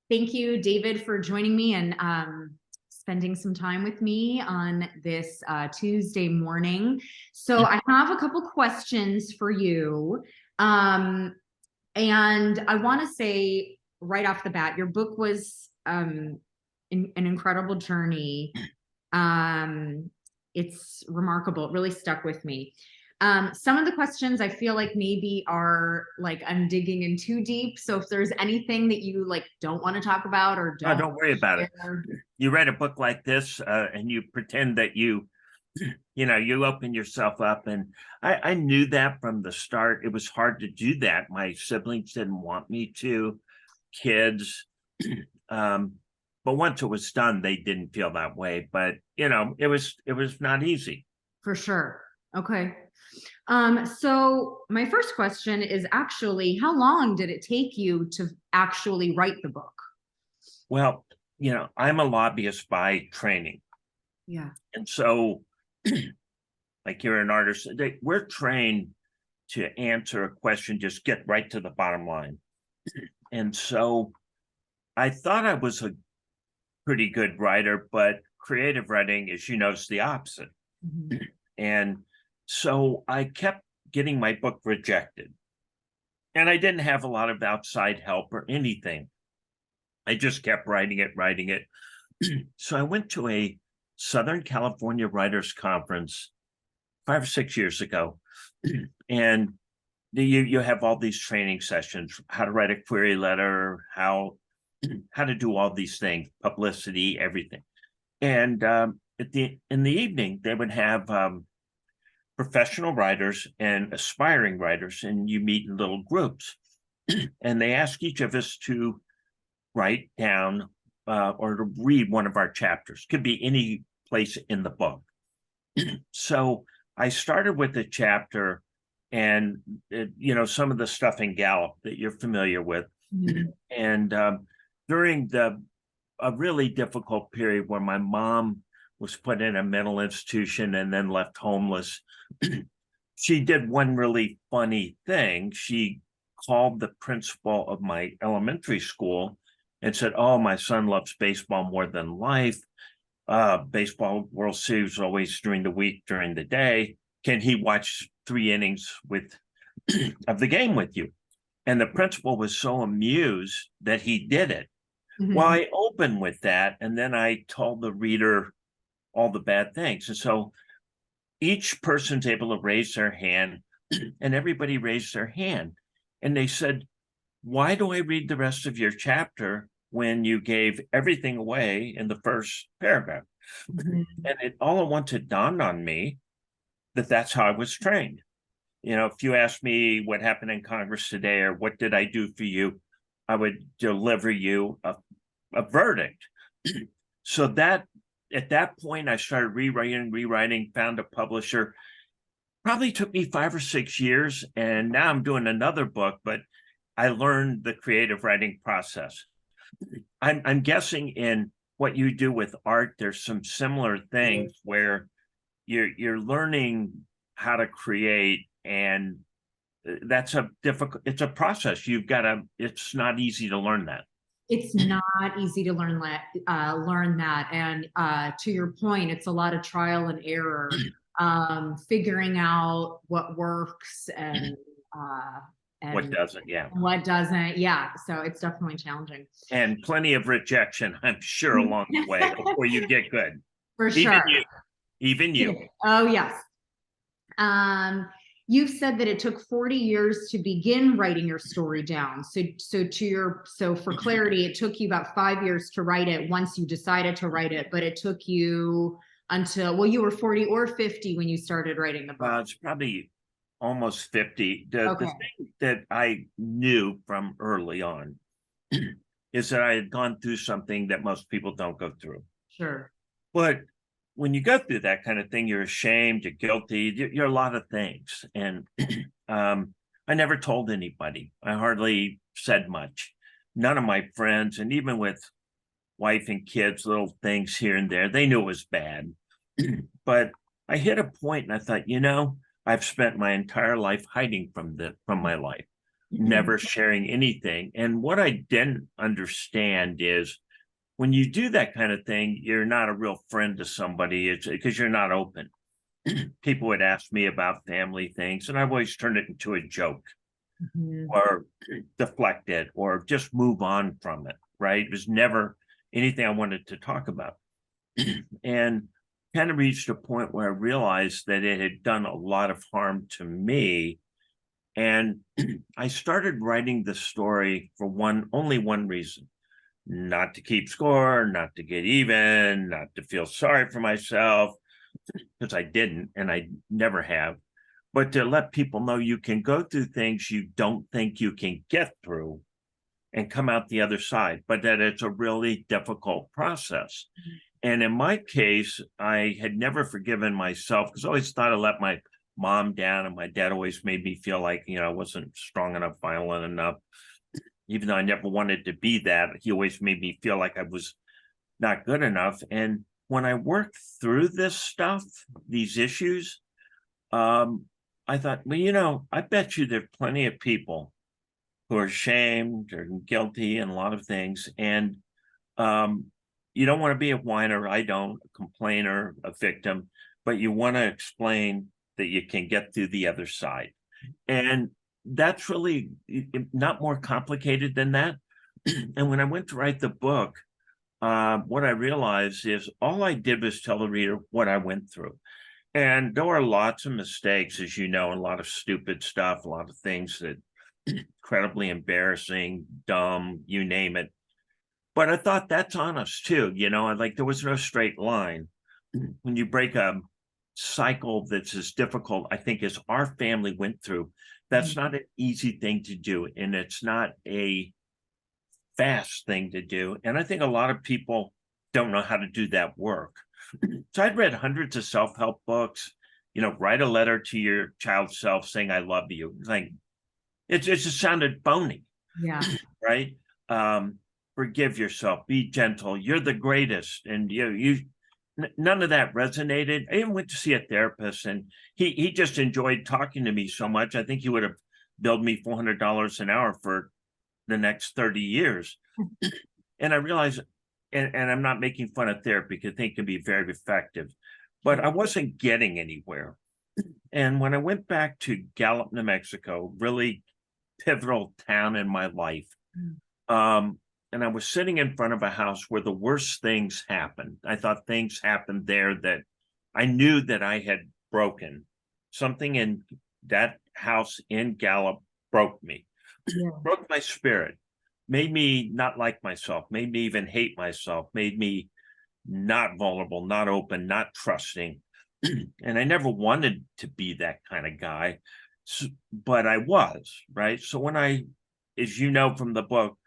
Thank you, David, for joining me and spending some time with me on this Tuesday morning. So I have a couple questions for you. Um, and I want to say right off the bat, your book was an incredible journey. It's remarkable. It really stuck with me. Some of the questions I feel like maybe are like I'm digging in too deep. So if there's anything that you like don't want to talk about or Oh, don't don't worry about it. share. You read a book like this, and you pretend that you open yourself up. And I knew that from the start. It was hard to do that. My siblings didn't want me to, kids. Um, but once it was done, they didn't feel that way. But it was not easy. For sure. Okay. So my first question is actually, how long did it take you to actually write the book? Well, I'm a lobbyist by training. Yeah. And so, like you're an artist, we're trained to answer a question, just get right to the bottom line. And so I thought I was a pretty good writer, but creative writing, as you know, is the opposite. Mhm. And so I kept getting my book rejected. And I didn't have a lot of outside help or anything. I just kept writing it. So I went to a Southern California Writers Conference 5 or 6 years ago. And you have all these training sessions, how to write a query letter, how to do all these things, publicity, everything. And in the evening, they would have professional writers and aspiring writers, and you meet in little groups. And they ask each of us to write down or to read one of our chapters. Could be any place in the book. So I started with a chapter and some of the stuff in Gallup that you're familiar with. Mhm. And during a really difficult period where my mom was put in a mental institution and then left homeless, she did one really funny thing. She called the principal of my elementary school and said, "Oh, my son loves baseball more than life. Baseball World Series always during the week, during the day. Can he watch 3 innings of the game with you?" And the principal was so amused that he did it. Well, Mhm. I opened with that, and then I told the reader all the bad things. And so each person's able to raise their hand, and everybody raised their hand. And they said, "Why do I read the rest of your chapter when you gave everything away in the first paragraph?" Mhm. And it all at once it dawned on me that that's how I was trained. If you ask me what happened in Congress today or what did I do for you, I would deliver you a verdict. So that at that point, I started rewriting, found a publisher. Probably took me 5 or 6 years, and now I'm doing another book, but I learned the creative writing process. I'm guessing in what you do with art, there's some similar things where you're learning how to create, and that's it's a process. It's not easy to learn that. It's not easy to learn that. And to your point, it's a lot of trial and error, figuring out what works uh, What and doesn't, yeah. what doesn't. Yeah, so it's definitely challenging. And plenty of rejection, I'm sure, along the way before you get good. For Even sure. you, even you. Oh, yes. Um, you've said that it took 40 years to begin writing your story down. So for clarity, it took you about 5 years to write it once you decided to write it, but it took you until, well, you were 40 or 50 when you started writing the book. It's probably almost 50. The Okay. thing that I knew from early on is that I had gone through something that most people don't go through. Sure. But when you go through that kind of thing, you're ashamed, you're guilty, you're a lot of things. And I never told anybody. I hardly said much. None of my friends, and even with wife and kids, little things here and there, they knew it was bad. But I hit a point and I thought, I've spent my entire life hiding from my life. never sharing anything. And what I didn't understand is when you do that kind of thing, you're not a real friend to somebody. It's because you're not open. People would ask me about family things, and I've always turned it into a joke Mhm. or deflect it or just move on from it, right? It was never anything I wanted to talk about. And kind of reached a point where I realized that it had done a lot of harm to me. And I started writing the story for only one reason: not to keep score, not to get even, not to feel sorry for myself, because I didn't, and I never have, but to let people know you can go through things you don't think you can get through and come out the other side, but that it's a really difficult process. And in my case, I had never forgiven myself because I always thought I let my mom down, and my dad always made me feel like, I wasn't strong enough, violent enough. Even though I never wanted to be that, he always made me feel like I was not good enough. And when I worked through this stuff, these issues, I thought, well, I bet you there's plenty of people who are ashamed or guilty in a lot of things. And um, you don't want to be a whiner. I don't, a complainer, a victim, but you want to explain that you can get through the other side. And that's really not more complicated than that. And when I went to write the book, what I realized is all I did was tell the reader what I went through. And there were lots of mistakes, as you know, and a lot of stupid stuff, a lot of things that incredibly embarrassing, dumb, you name it. But I thought that's honest too, like there was no straight line. When you break a cycle that's as difficult, I think, as our family went through, that's not an easy thing to do. And it's not a fast thing to do. And I think a lot of people don't know how to do that work. So I'd read hundreds of self-help books, write a letter to your child self saying, I love you. Like it just sounded phony, Yeah. right? Forgive yourself, be gentle, you're the greatest. And none of that resonated. I even went to see a therapist, and he just enjoyed talking to me so much. I think he would have billed me $400 an hour for the next 30 years. And I realized, and I'm not making fun of therapy because I think it can be very effective, but I wasn't getting anywhere. And when I went back to Gallup, New Mexico, really pivotal town in my life, and I was sitting in front of a house where the worst things happened. I thought things happened there that I knew that I had broken. Something in that house in Gallup broke me, broke my spirit, made me not like myself, made me even hate myself, made me not vulnerable, not open, not trusting. And I never wanted to be that kind of guy, but I was, right? So when as you know from the book,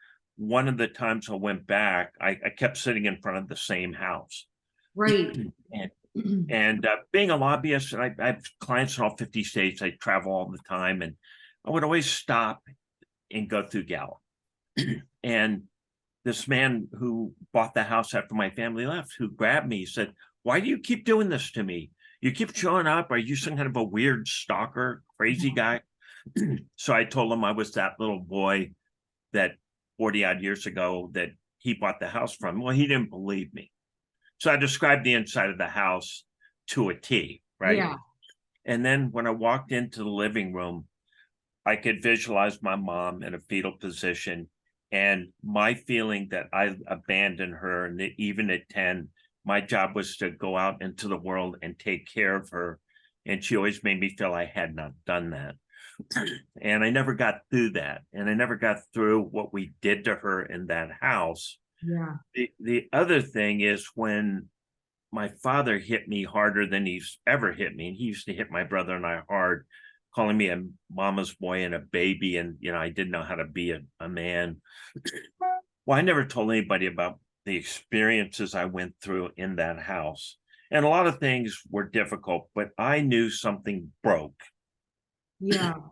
one of the times I went back, I kept sitting in front of the same house. Right. And being a lobbyist, and I have clients in all 50 states, I travel all the time, and I would always stop and go through Gallup. And this man who bought the house after my family left, who grabbed me, said, why do you keep doing this to me? You keep showing up. Are you some kind of a weird stalker, crazy guy? So I told him I was that little boy that 40 odd years ago that he bought the house from. Well, he didn't believe me. So I described the inside of the house to a T, right? Yeah. And then when I walked into the living room, I could visualize my mom in a fetal position, and my feeling that I abandoned her, and that even at 10, my job was to go out into the world and take care of her. And she always made me feel I had not done that. And I never got through that. And I never got through what we did to her in that house. Yeah. The other thing is when my father hit me harder than he's ever hit me, and he used to hit my brother and I hard, calling me a mama's boy and a baby. And, I didn't know how to be a man. Well, I never told anybody about the experiences I went through in that house. And a lot of things were difficult, but I knew something broke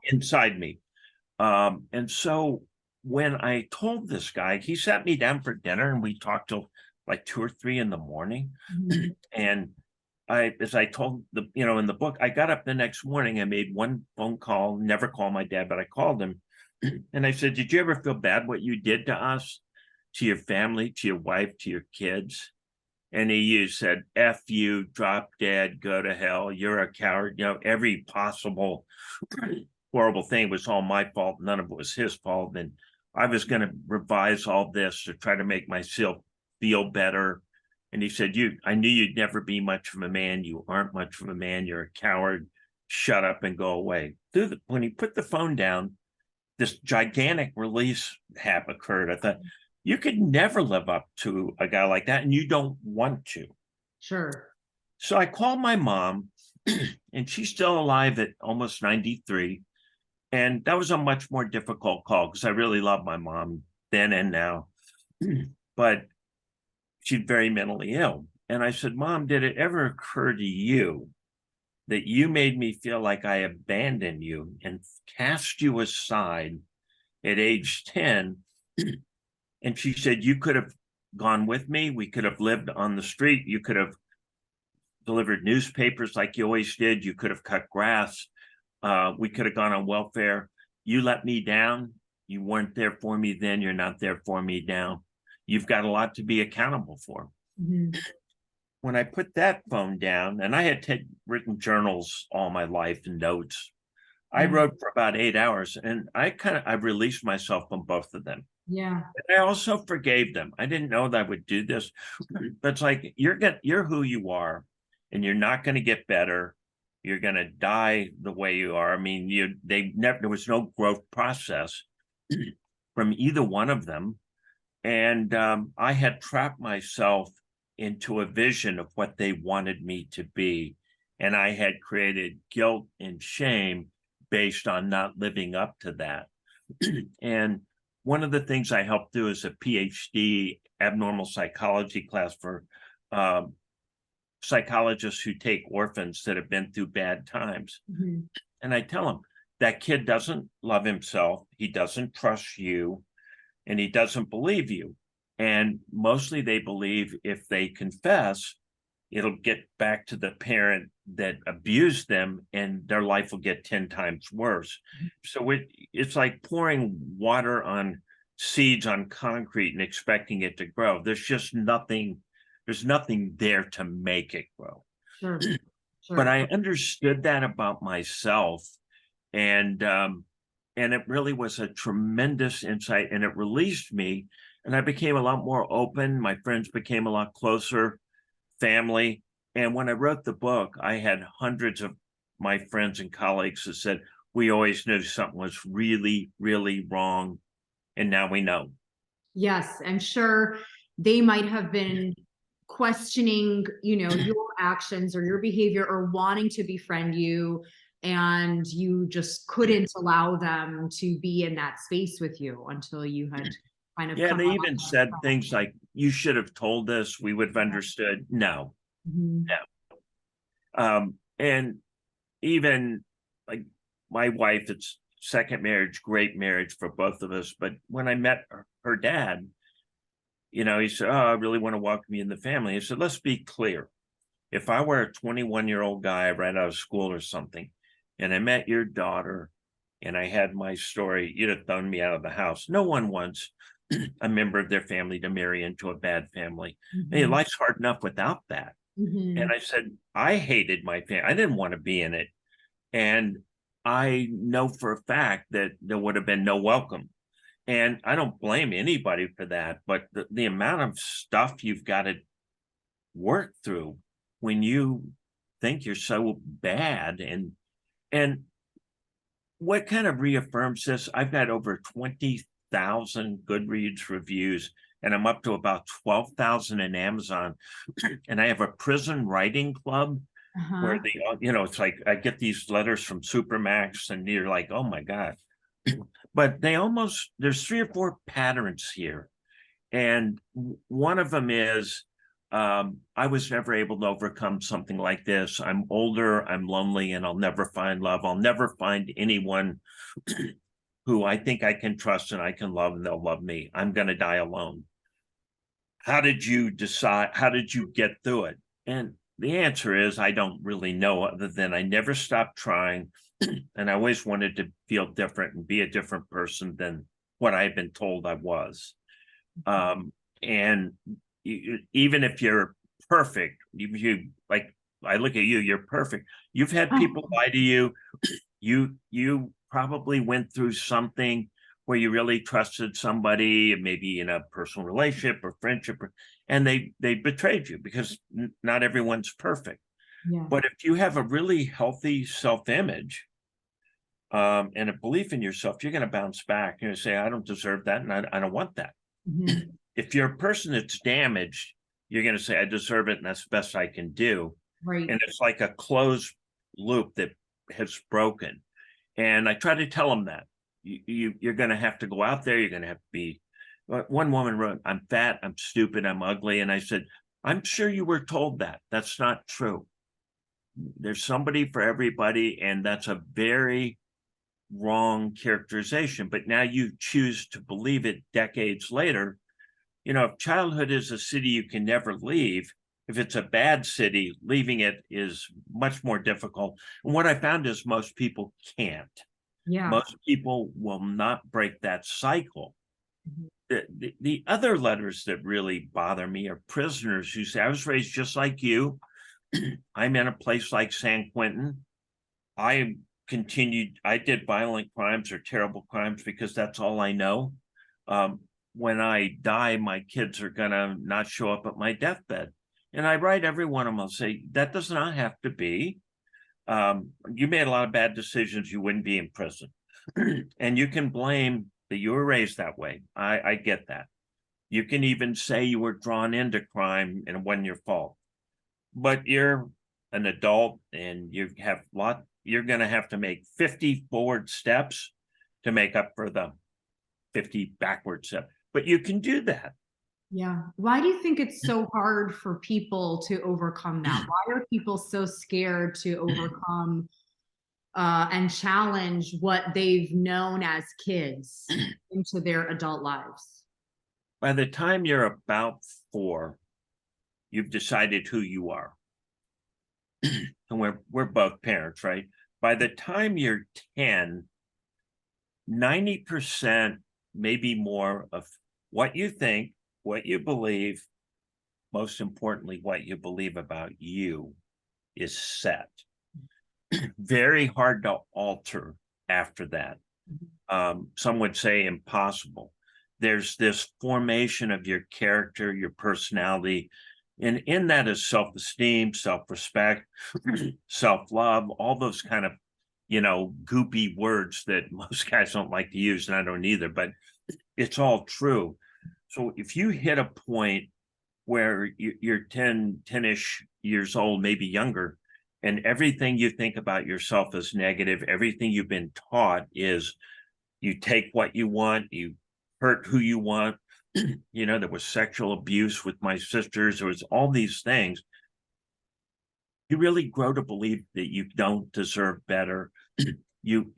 inside me. And so when I told this guy, he sat me down for dinner and we talked till like 2 or 3 in the morning. And as I told in the book, I got up the next morning, I made one phone call, never called my dad, but I called him. And I said, did you ever feel bad what you did to us, to your family, to your wife, to your kids? And he said, F you, drop dead, go to hell, you're a coward. Every possible horrible thing was all my fault. None of it was his fault. And I was going to revise all this to try to make myself feel better. And he said, I knew you'd never be much of a man. You aren't much of a man. You're a coward. Shut up and go away. When he put the phone down, this gigantic release occurred. I thought, you could never live up to a guy like that, and you don't want to. Sure. So I called my mom, and she's still alive at almost 93. And that was a much more difficult call because I really love my mom then and now. But she's very mentally ill. And I said, Mom, did it ever occur to you that you made me feel like I abandoned you and cast you aside at age 10? And she said, you could have gone with me. We could have lived on the street. You could have delivered newspapers like you always did. You could have cut grass. We could have gone on welfare. You let me down. You weren't there for me then. You're not there for me now. You've got a lot to be accountable for. Mm-hmm. When I put that phone down, and I had written journals all my life and notes, I wrote for about 8 hours, and I released myself from both of them. Yeah. And I also forgave them. I didn't know that I would do this, but it's like, you're who you are, and you're not going to get better. You're going to die the way you are. I mean, there was no growth process from either one of them. And I had trapped myself into a vision of what they wanted me to be. And I had created guilt and shame based on not living up to that. And one of the things I helped do is a PhD abnormal psychology class for psychologists who take orphans that have been through bad times. Mm-hmm. And I tell them, that kid doesn't love himself. He doesn't trust you, and he doesn't believe you. And mostly they believe if they confess, it'll get back to the parent that abused them and their life will get 10 times worse. So it's like pouring water on seeds on concrete and expecting it to grow. There's nothing there to make it grow. Sure. Sure. But I understood that about myself. And it really was a tremendous insight, and it released me. And I became a lot more open. My friends became a lot closer, family. And when I wrote the book, I had hundreds of my friends and colleagues that said, we always knew something was really, really wrong. And now we know. Yes, I'm sure they might have been questioning, your actions or your behavior or wanting to befriend you, and you just couldn't allow them to be in that space with you until you had kind of they even said things like, you should have told us, we would have understood. No. Mm-hmm. No. And even like my wife, it's second marriage, great marriage for both of us. But when I met her dad, he said, I really want to welcome you in the family. I said, let's be clear. If I were a 21-year-old guy right out of school or something, and I met your daughter and I had my story, you'd have thrown me out of the house. No one wants a member of their family to marry into a bad family. Mm-hmm. Hey, life's hard enough without that. Mm-hmm. And I said, I hated my family. I didn't want to be in it. And I know for a fact that there would have been no welcome. And I don't blame anybody for that. But the amount of stuff you've got to work through when you think you're so bad. And what kind of reaffirms this? I've got over 20,000 Goodreads reviews, and I'm up to about 12,000 in Amazon. And I have a prison writing club where it's like I get these letters from Supermax, and you're like, oh my God. But there's 3 or 4 patterns here. And one of them is, I was never able to overcome something like this. I'm older, I'm lonely, and I'll never find love. I'll never find anyone who I think I can trust and I can love, and they'll love me. I'm going to die alone. How did you decide? How did you get through it? And the answer is, I don't really know, other than I never stopped trying. And I always wanted to feel different and be a different person than what I've been told I was. And even if you're perfect, you like, I look at you, you're perfect. You've had people lie to you. You probably went through something where you really trusted somebody, maybe in a personal relationship or friendship, and they betrayed you, because not everyone's perfect. Yeah. But if you have a really healthy self-image, and a belief in yourself, you're going to bounce back. You're going to say, I don't deserve that, and I don't want that. Mhm. If you're a person that's damaged, you're going to say, I deserve it, and that's the best I can do. Right. And it's like a closed loop that has broken. And I try to tell them that you're going to have to go out there. You're going to have to be. One woman wrote, I'm fat, I'm stupid, I'm ugly. And I said, I'm sure you were told that. That's not true. There's somebody for everybody. And that's a very wrong characterization. But now you choose to believe it decades later. You know, if childhood is a city you can never leave, if it's a bad city, leaving it is much more difficult. And what I found is most people can't. Yeah. Most people will not break that cycle. Mhm. The other letters that really bother me are prisoners who say, I was raised just like you. I'm in a place like San Quentin. I did violent crimes or terrible crimes because that's all I know. When I die, my kids are gonna not show up at my deathbed. And I write every one of them, I'll say, that does not have to be. You made a lot of bad decisions, you wouldn't be in prison. And you can blame that you were raised that way. I get that. You can even say you were drawn into crime and it wasn't your fault. But you're an adult and you're gonna have to make 50 forward steps to make up for the 50 backward steps. But you can do that. Yeah. Why do you think it's so hard for people to overcome that? Why are people so scared to overcome and challenge what they've known as kids into their adult lives? By the time you're about 4, you've decided who you are. And we're both parents, right? By the time you're 10, 90%, maybe more, of what you think, what you believe, most importantly, what you believe about you, is set. Very hard to alter after that. Some would say impossible. There's this formation of your character, your personality, and in that is self-esteem, self-respect, self-love, all those kind of, goopy words that most guys don't like to use, and I don't either, but it's all true. So if you hit a point where you're 10-ish years old, maybe younger, and everything you think about yourself is negative, everything you've been taught is you take what you want, you hurt who you want. There was sexual abuse with my sisters, there was all these things. You really grow to believe that you don't deserve better.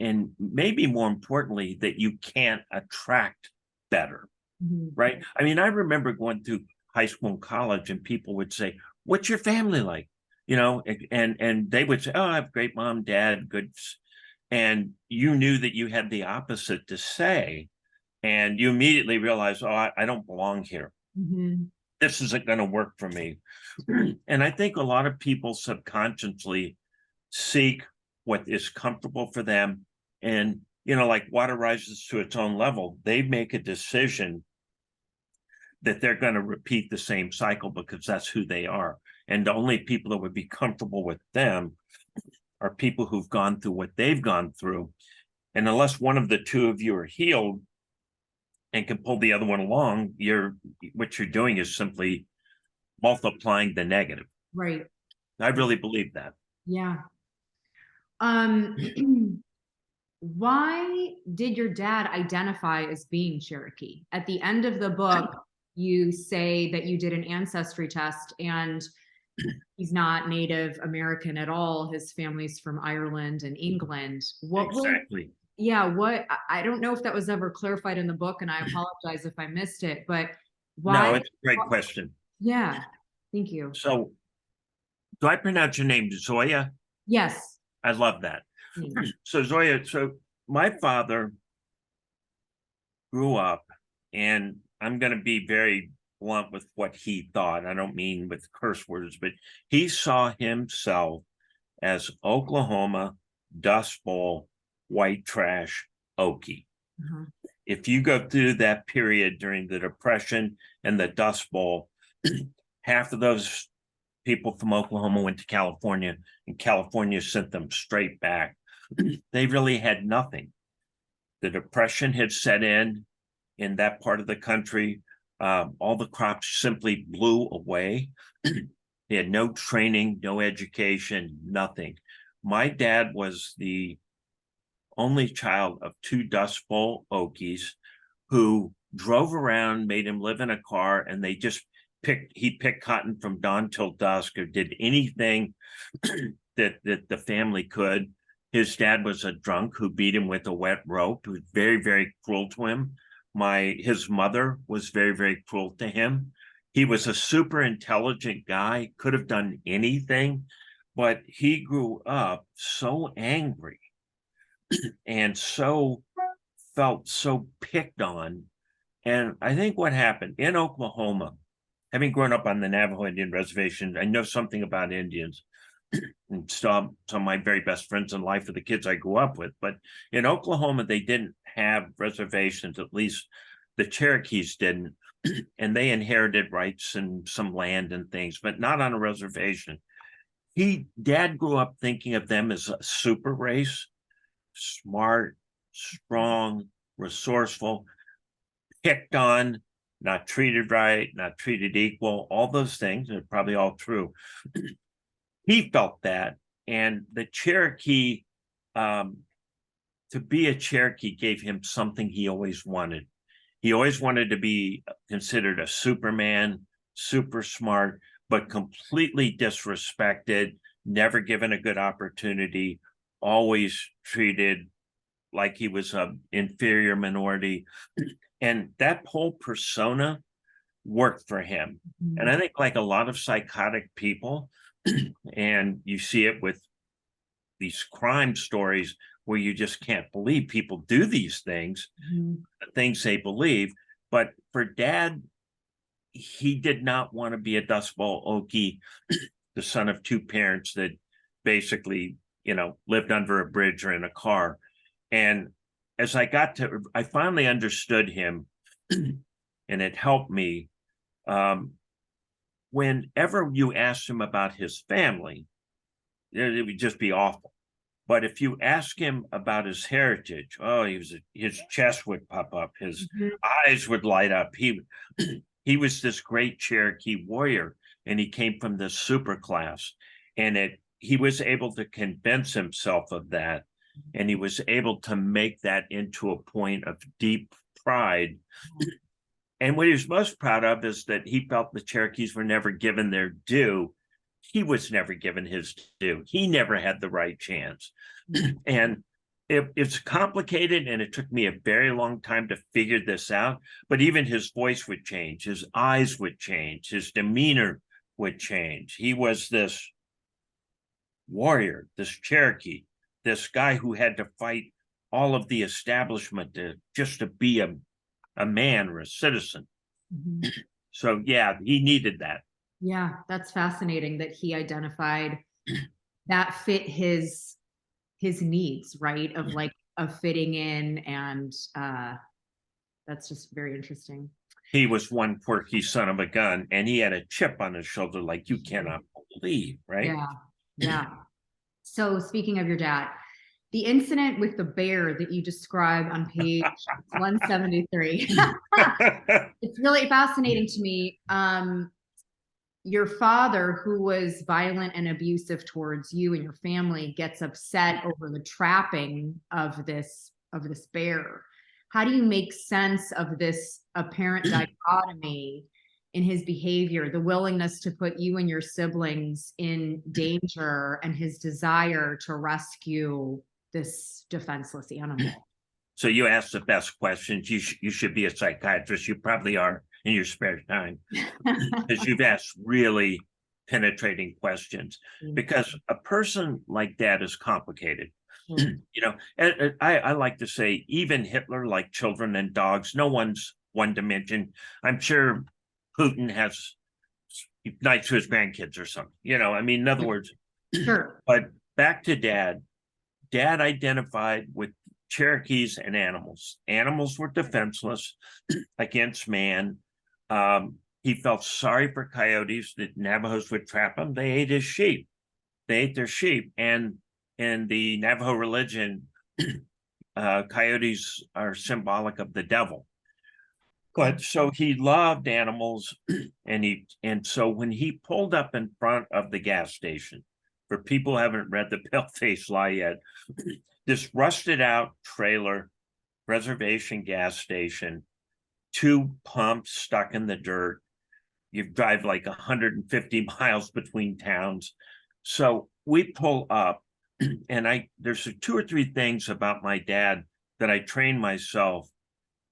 And maybe more importantly, that you can't attract better. Mhm. Right? I mean, I remember going through high school and college, and people would say, what's your family like? And they would say, oh, I have great mom, dad, good. And you knew that you had the opposite to say. And you immediately realized, oh, I don't belong here. Mhm. This isn't going to work for me. And I think a lot of people subconsciously seek what is comfortable for them. And, like water rises to its own level, they make a decision that they're going to repeat the same cycle because that's who they are. And the only people that would be comfortable with them are people who've gone through what they've gone through. And unless one of the two of you are healed and can pull the other one along, what you're doing is simply multiplying the negative. Right. I really believe that. Yeah. Um, why did your dad identify as being Cherokee? At the end of the book, you say that you did an ancestry test and he's not Native American at all. His family's from Ireland and England. Exactly. I don't know if that was ever clarified in the book, and I apologize if I missed it, but No, why? it's a great question. Yeah, thank you. So, do I pronounce your name Zoya? Yes. I love that. So Zoya, so my father grew up, and I'm going to be very blunt with what he thought. I don't mean with curse words, but he saw himself as Oklahoma Dust Bowl white trash Okie. Uh-huh. If you go through that period during the Depression and the Dust Bowl, half of those people from Oklahoma went to California, and California sent them straight back. They really had nothing. The Depression had set in that part of the country. All the crops simply blew away. They had no training, no education, nothing. My dad was the only child of two Dust Bowl Okies who drove around, made him live in a car, and they just he picked cotton from dawn till dusk, or did anything that the family could. His dad was a drunk who beat him with a wet rope, who was very, very cruel to him. His mother was very, very cruel to him. He was a super intelligent guy, could have done anything, but he grew up so angry and felt so picked on. And I think what happened in Oklahoma, having grown up on the Navajo Indian Reservation, I know something about Indians. And some of my very best friends in life are the kids I grew up with. But in Oklahoma, they didn't have reservations, at least the Cherokees didn't. And they inherited rights and some land and things, but not on a reservation. Dad grew up thinking of them as a super race, smart, strong, resourceful, picked on, not treated right, not treated equal, all those things are probably all true. He felt that, and the Cherokee, to be a Cherokee gave him something he always wanted. He always wanted to be considered a Superman, super smart, but completely disrespected, never given a good opportunity, always treated like he was an inferior minority. And that whole persona worked for him. Mm-hmm. And I think, like a lot of psychotic people, and you see it with these crime stories where you just can't believe people do these things, things they believe. But for Dad, he did not want to be a Dust Bowl Okie, the son of two parents that basically, lived under a bridge or in a car. And as I finally understood him, and it helped me. Whenever you asked him about his family, it would just be awful. But if you ask him about his heritage, his chest would pop up, his eyes would light up. He was this great Cherokee warrior, and he came from this super class, and he was able to convince himself of that, and he was able to make that into a point of deep pride. And what he was most proud of is that he felt the Cherokees were never given their due. He was never given his due. He never had the right chance. And it's complicated, and it took me a very long time to figure this out. But even his voice would change, his eyes would change, his demeanor would change. He was this warrior, this Cherokee, this guy who had to fight all of the establishment just to be a man or a citizen. So yeah, he needed that. Yeah, that's fascinating that he identified that fit his needs, right? Of fitting in, and that's just very interesting. He was one quirky son of a gun, and he had a chip on his shoulder like you cannot believe, right? Yeah. So speaking of your dad, the incident with the bear that you describe on page 173, it's really fascinating to me. Your father, who was violent and abusive towards you and your family, gets upset over the trapping of this bear. How do you make sense of this apparent dichotomy in his behavior, the willingness to put you and your siblings in danger, and his desire to rescue this defenseless animal? So you asked the best questions. You should be a psychiatrist. You probably are in your spare time, because you've asked really penetrating questions. Because a person like that is complicated. Sure. You know, and I like to say, even Hitler, like children and dogs, no one's one dimension. I'm sure Putin has nights to his grandkids or something, you know, I mean, in other words, Sure. but back to dad. Dad identified with Cherokees and animals. Animals were defenseless against man. He felt sorry for coyotes. The Navajos would trap them. They ate his sheep. They ate their sheep. And in the Navajo religion, coyotes are symbolic of the devil. But so he loved animals, and so when he pulled up in front of the gas station, for people who haven't read the Pale-Faced Lie yet, this rusted out trailer, reservation gas station, two pumps stuck in the dirt. You drive like 150 miles between towns. So we pull up, and there's two or three things about my dad that I trained myself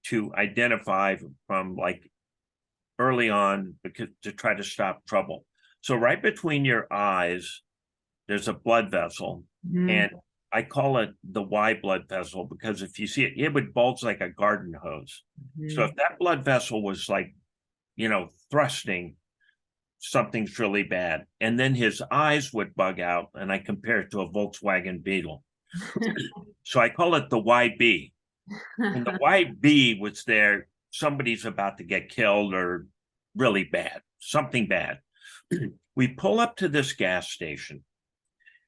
to identify from like early on, because to try to stop trouble. So right between your eyes, there's a blood vessel, Mhm. and I call it the Y blood vessel because if you see it, it would bulge like a garden hose. So if that blood vessel was like, you know, thrusting, something's really bad. And then his eyes would bug out, and I compare it to a Volkswagen Beetle. So I call it the YB. And the YB was there, somebody's about to get killed or really bad, something bad. We pull up to this gas station.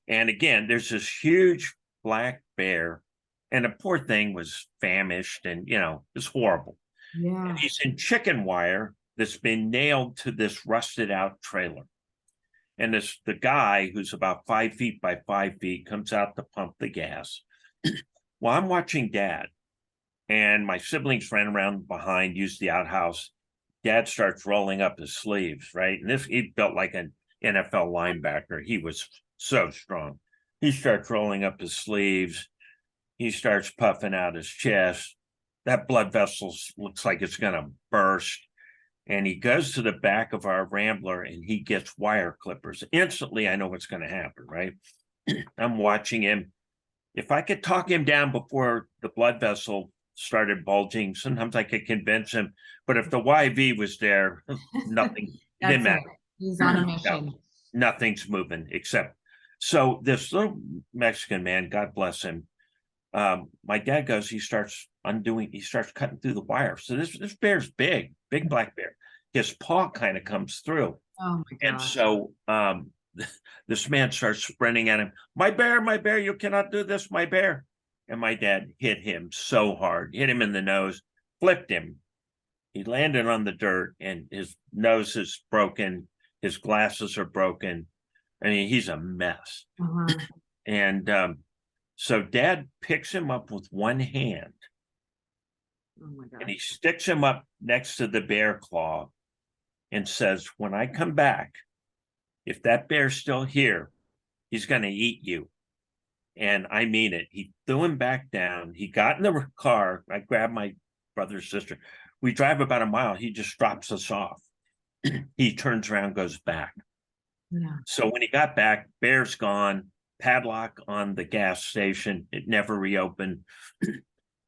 And again, there's this huge black bear, and the poor thing was famished and, you know, it's horrible. Yeah. And he's in chicken wire that's been nailed to this rusted out trailer. And the guy who's about 5 feet by 5 feet comes out to pump the gas. Well, I'm watching dad, and my siblings ran around behind, used the outhouse. Dad starts rolling up his sleeves, right? And he built like an NFL linebacker. He was so strong. He starts rolling up his sleeves. He starts puffing out his chest. That blood vessel looks like it's going to burst. And he goes to the back of our Rambler and he gets wire clippers. Instantly, I know what's going to happen, right? I'm watching him. If I could talk him down before the blood vessel started bulging, sometimes I could convince him. But if the YV was there, nothing didn't That's it. matter. He's on a No, mission. nothing's moving except. So this little Mexican man, God bless him, my dad goes, he starts cutting through the wire. So this bear's big black bear. His paw kind of comes through. Oh my And gosh. so this man starts sprinting at him. My bear, you cannot do this, my bear. And my dad hit him so hard, hit him in the nose, flipped him. He landed on the dirt and his nose is broken. His glasses are broken. I mean, he's a mess. Uh-huh. And so dad picks him up with one hand Oh my and gosh. he sticks him up next to the bear claw and says, when I come back, if that bear's still here, he's going to eat you. And I mean it. He threw him back down. He got in the car. I grabbed my brother's sister. We drive about a mile. He just drops us off. He turns around, goes back. Yeah. So when he got back, bear's gone, padlock on the gas station. It never reopened.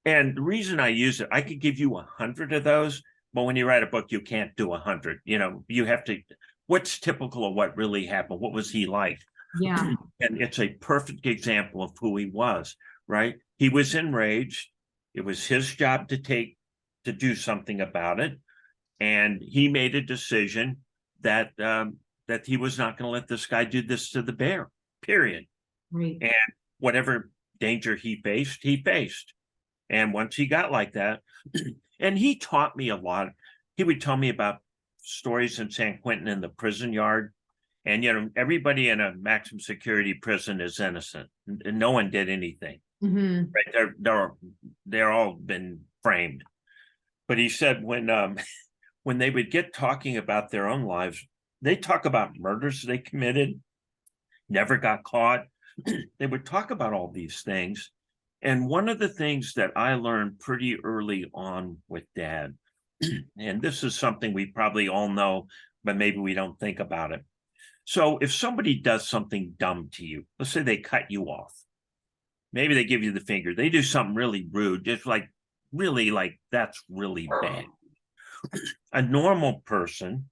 And the reason I use it, I could give you 100 of those, but when you write a book, you can't do 100. You know, you have to, what's typical of what really happened? What was he like? Yeah. And it's a perfect example of who he was, right? He was enraged. It was his job to do something about it. And he made a decision that that he was not going to let this guy do this to the bear, period. Right. And whatever danger he faced. And once he got like that, and he taught me a lot. He would tell me about stories in San Quentin in the prison yard. And, you know, everybody in a maximum security prison is innocent and no one did anything. Mm-hmm. Right. They're all been framed. But he said when they would get talking about their own lives, they talk about murders they committed, never got caught. They would talk about all these things. And one of the things that I learned pretty early on with dad, and this is something we probably all know, but maybe we don't think about it. So if somebody does something dumb to you, let's say they cut you off, maybe they give you the finger. They do something really rude, just like really like that's really bad. A normal person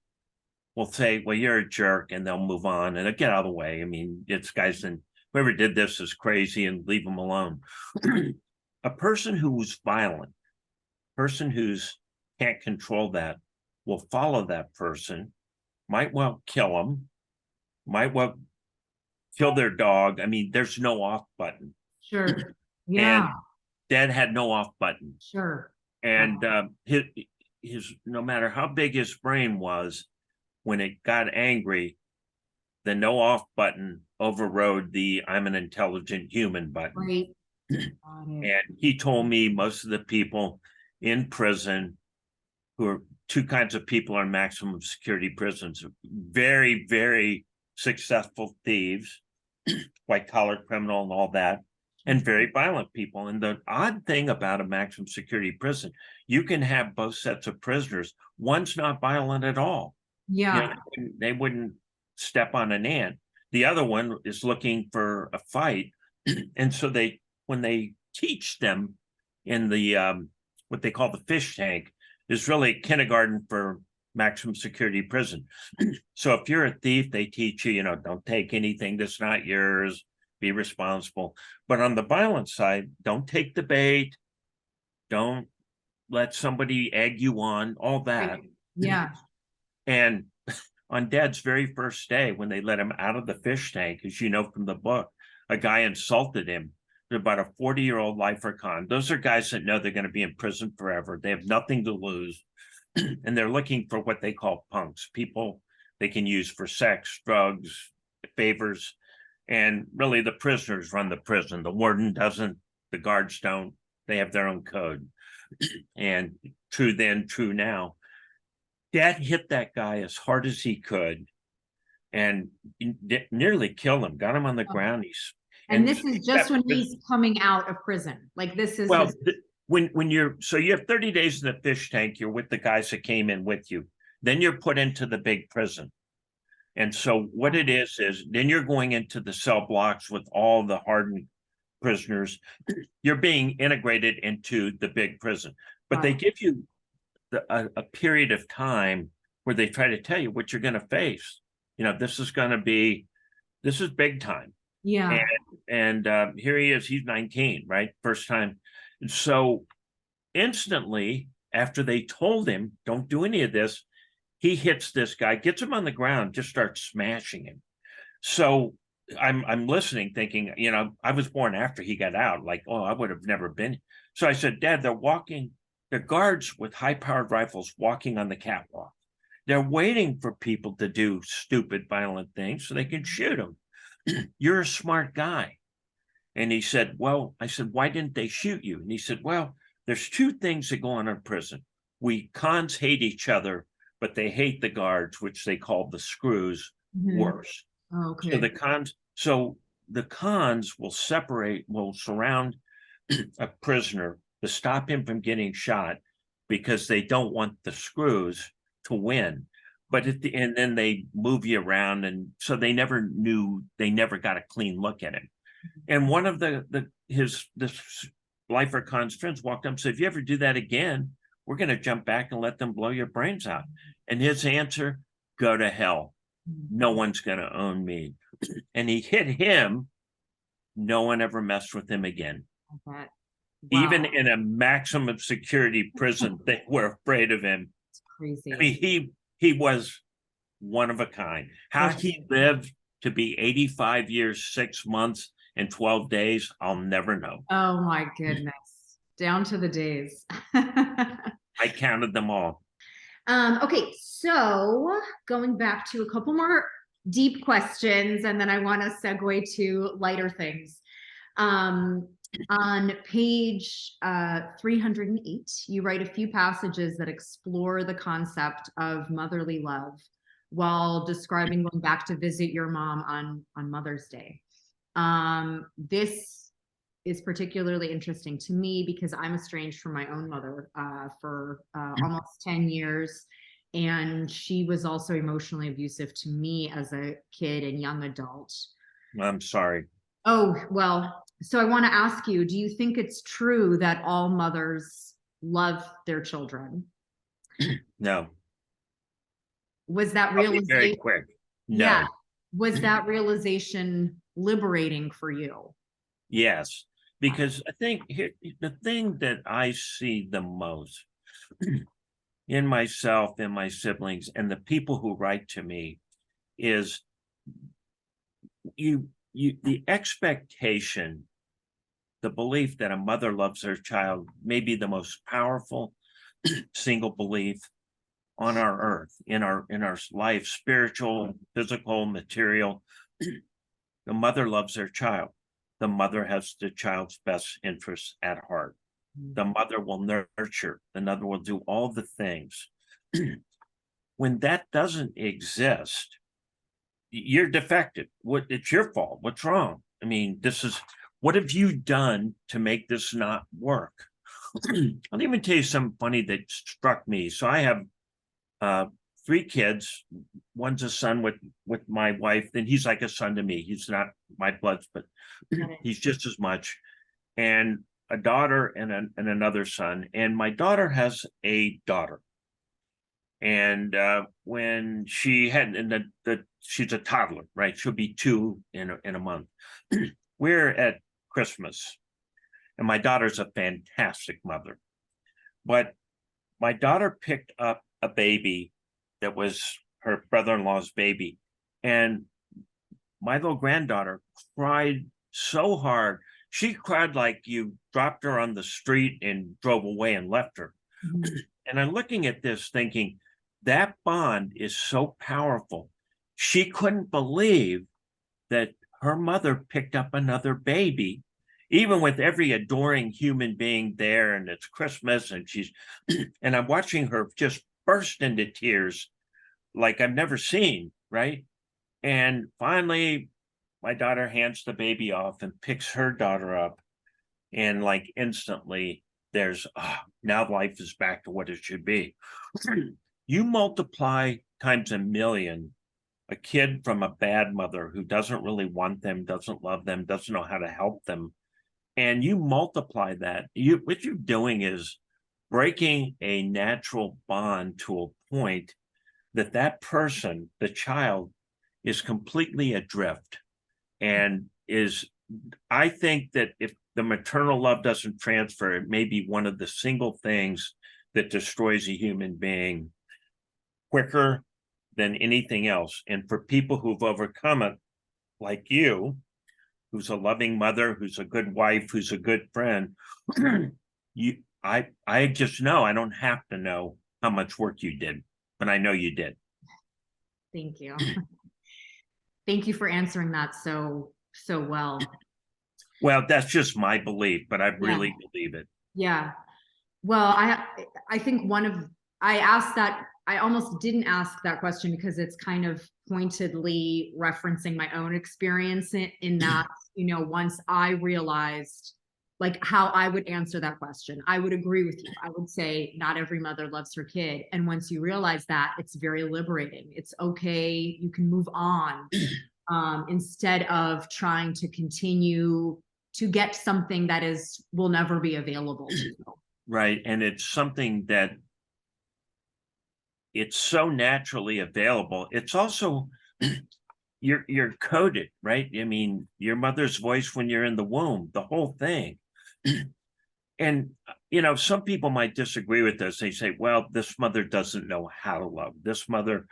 will say, well, you're a jerk, and they'll move on and they'll get out of the way. I mean, it's guys and whoever did this is crazy and leave them alone. A person who's violent, person who's can't control that, will follow that person, might well kill them, might well kill their dog. I mean, there's no off button. Sure. And Yeah, Dad had no off button. sure. And his no matter how big his brain was, when it got angry, the no off button overrode the I'm an intelligent human button. Right. Got it. And he told me most of the people in prison, who are two kinds of people are maximum security prisons, very, very successful thieves, white collar criminal and all that, and very violent people. And the odd thing about a maximum security prison, you can have both sets of prisoners. One's not violent at all. Yeah. They wouldn't step on an ant. The other one is looking for a fight. And so when they teach them in the what they call the fish tank, is really kindergarten for maximum security prison. So if you're a thief, they teach you, don't take anything that's not yours, be responsible. But on the violent side, don't take the bait, don't let somebody egg you on, all that. Yeah. And on Dad's very first day, when they let him out of the fish tank, as you know from the book, a guy insulted him. About a 40-year-old lifer con. Those are guys that know they're going to be in prison forever. They have nothing to lose. And they're looking for what they call punks, people they can use for sex, drugs, favors. And really the prisoners run the prison. The warden doesn't, the guards don't. They have their own code. And true then, true now. Dad hit that guy as hard as he could and nearly killed him, got him on the ground. And this is just when he's coming out of prison. Like this is when you have 30 days in the fish tank, you're with the guys that came in with you. Then you're put into the big prison. And so what it is then you're going into the cell blocks with all the hardened prisoners. You're being integrated into the big prison. But they give you a period of time where they try to tell you what you're going to face. This is big time. Yeah. And here he is, he's 19, right? First time. And so instantly, after they told him, don't do any of this, he hits this guy, gets him on the ground, just starts smashing him. So I'm listening, thinking, I was born after he got out, like, oh, I would have never been. So I said, Dad, they're guards with high-powered rifles walking on the catwalk. They're waiting for people to do stupid, violent things so they can shoot them. You're a smart guy. And he said, well, I said, why didn't they shoot you? And he said, well, there's two things that go on in prison. We cons hate each other, but they hate the guards, which they call the screws, worse. Okay. So the cons will surround a prisoner to stop him from getting shot because they don't want the screws to win. But and then they move you around, and so they never got a clean look at him. And one of this lifer con's friends walked up and said, if you ever do that again, we're going to jump back and let them blow your brains out. And his answer, go to hell. No one's going to own me. And he hit him. No one ever messed with him again. Wow. Even in a maximum security prison, they were afraid of him. It's crazy. I mean, he was one of a kind. How he lived to be 85 years, 6 months, and 12 days, I'll never know. Oh my goodness. Down to the days. I counted them all. Okay, so going back to a couple more deep questions, and then I want to segue to lighter things. On page 308, you write a few passages that explore the concept of motherly love while describing going back to visit your mom on Mother's Day. This is particularly interesting to me because I'm estranged from my own mother for almost 10 years. And she was also emotionally abusive to me as a kid and young adult. I'm sorry. Oh, well, so I want to ask you, do you think it's true that all mothers love their children? No, Was that I'll be very realization, quick. yeah, No, was that realization liberating for you? yes, because I think here the thing that I see the most in myself and my siblings and the people who write to me is the expectation, the belief that a mother loves her child may be the most powerful single belief on our earth, in our life, spiritual, physical, material. The mother loves their child. The mother has the child's best interests at heart. The mother will nurture, the mother will do all the things. When that doesn't exist, you're defective. It's your fault. What's wrong? I mean, what have you done to make this not work? I'll even tell you something funny that struck me. So I have uh, three kids. One's a son with my wife, and he's like a son to me. He's not my blood, but he's just as much. And a daughter and another son. And my daughter has a daughter. And when she had, and she's a toddler, right? She'll be 2 in a month. We're at Christmas, and my daughter's a fantastic mother. But my daughter picked up a baby that was her brother-in-law's baby, and my little granddaughter cried so hard. She cried like you dropped her on the street and drove away and left her. Mhm. And I'm looking at this thinking, that bond is so powerful. She couldn't believe that her mother picked up another baby, even with every adoring human being there, and it's Christmas, and and I'm watching her just burst into tears like I've never seen, right? And finally, my daughter hands the baby off and picks her daughter up, and like instantly, now life is back to what it should be. You multiply times a million a kid from a bad mother who doesn't really want them, doesn't love them, doesn't know how to help them, and you multiply that, what you're doing is breaking a natural bond to a point that that person, the child, is completely adrift, and is, I think that if the maternal love doesn't transfer, it may be one of the single things that destroys a human being quicker than anything else. And for people who've overcome it, like you, who's a loving mother, who's a good wife, who's a good friend, I just know, I don't have to know how much work you did, but I know you did. Thank you. Thank you for answering that so well. Well, that's just my belief, but I Yeah. really believe it. Yeah. Well, I think I asked that, I almost didn't ask that question because it's kind of pointedly referencing my own experience in that, once I realized like how I would answer that question, I would agree with you. I would say not every mother loves her kid. And once you realize that, it's very liberating. It's okay. You can move on, instead of trying to continue to get something that will never be available to you. Right. And it's something that it's so naturally available. It's also you're coded, right? I mean, your mother's voice when you're in the womb, the whole thing. And some people might disagree with this. They say, well, this mother doesn't know how to love. This mother,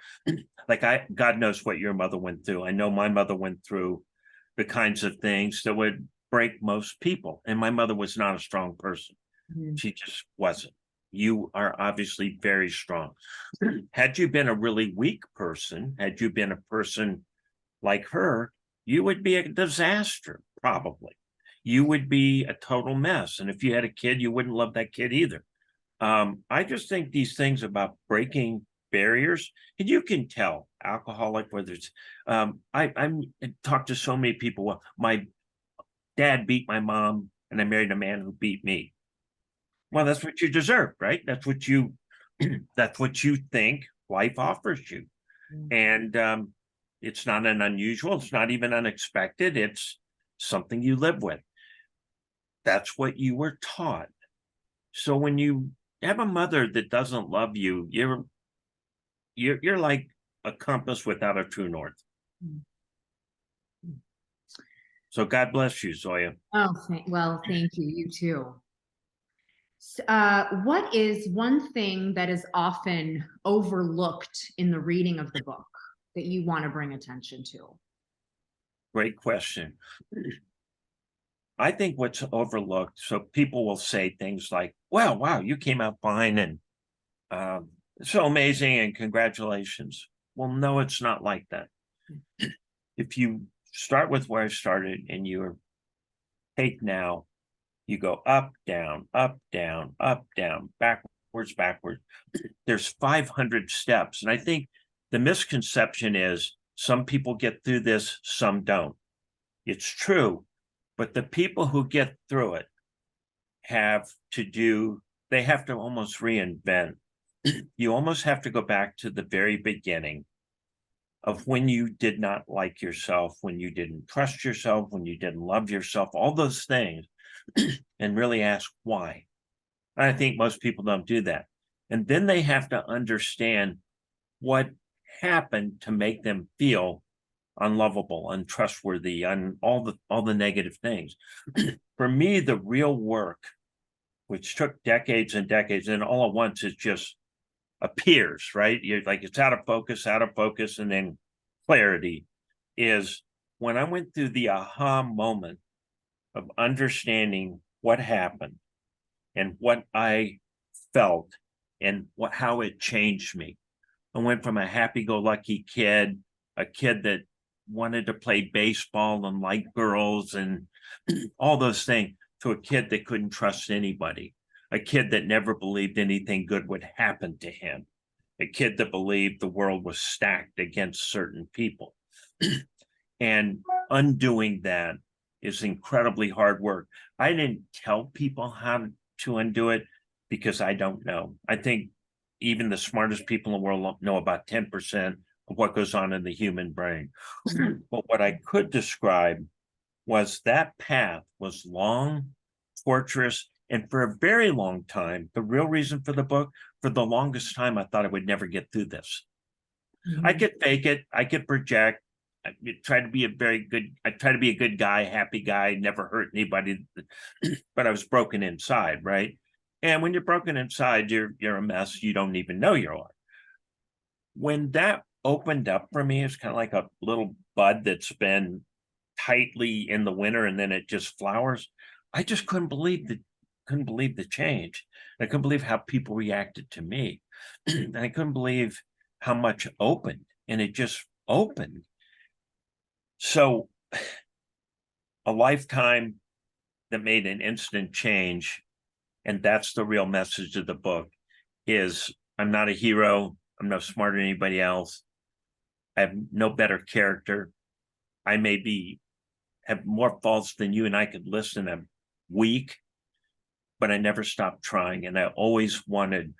like God knows what your mother went through. I know my mother went through the kinds of things that would break most people. And my mother was not a strong person. Mhm. She just wasn't. You are obviously very strong. Had you been a really weak person, had you been a person like her, you would be a disaster, probably. You would be a total mess. And if you had a kid, you wouldn't love that kid either. I just think these things about breaking barriers, and you can tell alcoholic, whether it's, I'm talked to so many people. Well, my dad beat my mom, and I married a man who beat me. Well, that's what you deserve, right? That's what you that's what you think life offers you. Mm. And it's not an unusual, it's not even unexpected. It's something you live with. That's what you were taught. So when you have a mother that doesn't love you, you're like a compass without a true north. So God bless you, Zoya. Oh, well, thank you. You too. What is one thing that is often overlooked in the reading of the book that you want to bring attention to? Great question. I think what's overlooked, so people will say things like, well, wow, you came out fine and so amazing and congratulations. Well, no, it's not like that. If you start with where I started and you're take now, you go up, down, up, down, up, down, backwards, backwards. There's 500 steps. And I think the misconception is some people get through this, some don't. It's true, but the people who get through it they have to almost reinvent. You almost have to go back to the very beginning of when you did not like yourself, when you didn't trust yourself, when you didn't love yourself, all those things, and really ask why. I think most people don't do that. And then they have to understand what happened to make them feel unlovable, untrustworthy, all the negative things. For me, the real work, which took decades and decades, and all at once it just appears, right? You're like, it's out of focus, and then clarity, is when I went through the aha moment of understanding what happened and what I felt and how it changed me. I went from a happy-go-lucky kid, a kid that wanted to play baseball and like girls and all those things, to a kid that couldn't trust anybody, a kid that never believed anything good would happen to him, a kid that believed the world was stacked against certain people. And undoing that is incredibly hard work. I didn't tell people how to undo it because I don't know. I think even the smartest people in the world know about 10% of what goes on in the human brain. But what I could describe was that path was long, torturous, and for a very long time, the real reason for the book, for the longest time, I thought I would never get through this. I could fake it, I could project, I try to be a good guy, happy guy, never hurt anybody, but I was broken inside, right? And when you're broken inside, you're a mess you don't even know you are. When that opened up for me, it's kind of like a little bud that's been tightly in the winter and then it just flowers. I just couldn't believe the change. I couldn't believe how people reacted to me. And I couldn't believe how much opened, and it just opened. So a lifetime that made an instant change, and that's the real message of the book, is I'm not a hero. I'm no smarter than anybody else. I have no better character. I may have more faults than you and I could list in a week, but I never stopped trying, and I always wanted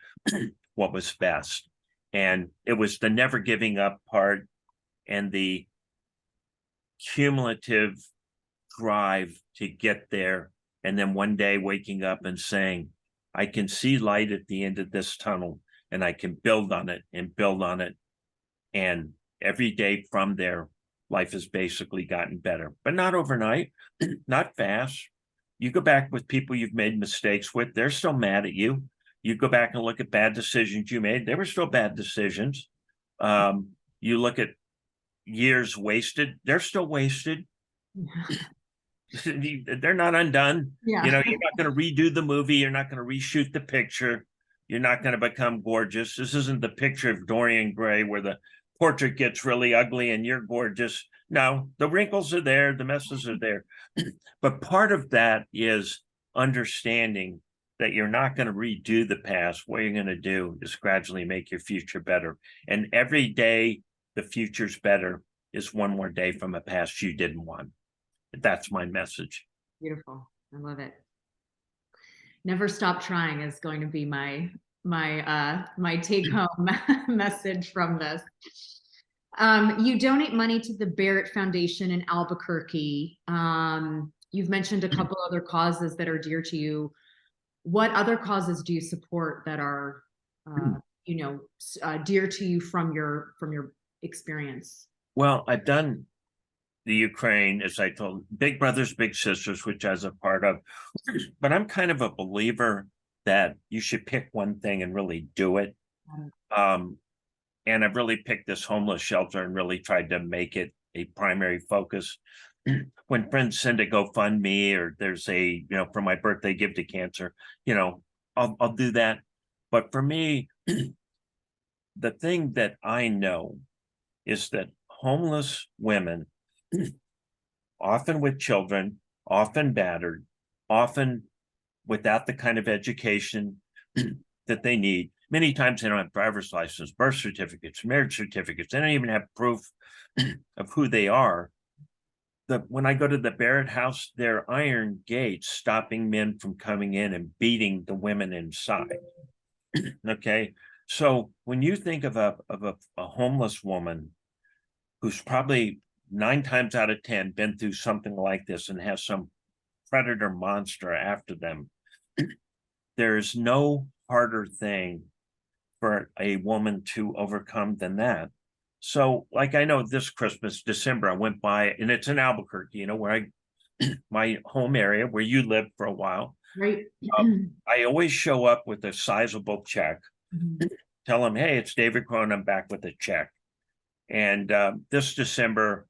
what was best. And it was the never giving up part and the cumulative drive to get there. And then one day waking up and saying, I can see light at the end of this tunnel and I can build on it and build on it. And every day from there, life has basically gotten better, but not overnight, not fast. You go back with people you've made mistakes with, they're still mad at you. You go back and look at bad decisions you made, they were still bad decisions. You look at years wasted, they're still wasted. They're not undone. Yeah. You know, you're not going to redo the movie, you're not going to reshoot the picture, you're not going to become gorgeous. This isn't the picture of Dorian Gray where the portrait gets really ugly and you're gorgeous. No, the wrinkles are there, the messes are there. But part of that is understanding that you're not going to redo the past. What you're going to do is gradually make your future better. And every day the future's better is one more day from a past you didn't want. That's my message. Beautiful. I love it. Never stop trying is going to be my take home message from this. You donate money to the Barrett Foundation in Albuquerque. You've mentioned a couple other causes that are dear to you. What other causes do you support that are, dear to you from your experience? Well, I've done the Ukraine, as I told, Big Brothers Big Sisters, which I was a part of, but I'm kind of a believer that you should pick one thing and really do it. And I've really picked this homeless shelter and really tried to make it a primary focus. When friends send a GoFundMe, or there's a, for my birthday, give to cancer, I'll do that. But for me, the thing that I know is that homeless women, often with children, often battered, often without the kind of education that they need. Many times they don't have driver's license, birth certificates, marriage certificates. They don't even have proof of who they are. When I go to the Barrett house, there are iron gates stopping men from coming in and beating the women inside. Okay. So when you think of a homeless woman who's probably 9 times out of 10 been through something like this and has some predator monster after them, there is no harder thing for a woman to overcome than that. So, like, I know this Christmas, December, I went by, and it's in Albuquerque, where my home area, where you lived for a while. Right. I always show up with a sizable check, tell them, hey, it's David Crone, I'm back with a check. And this December,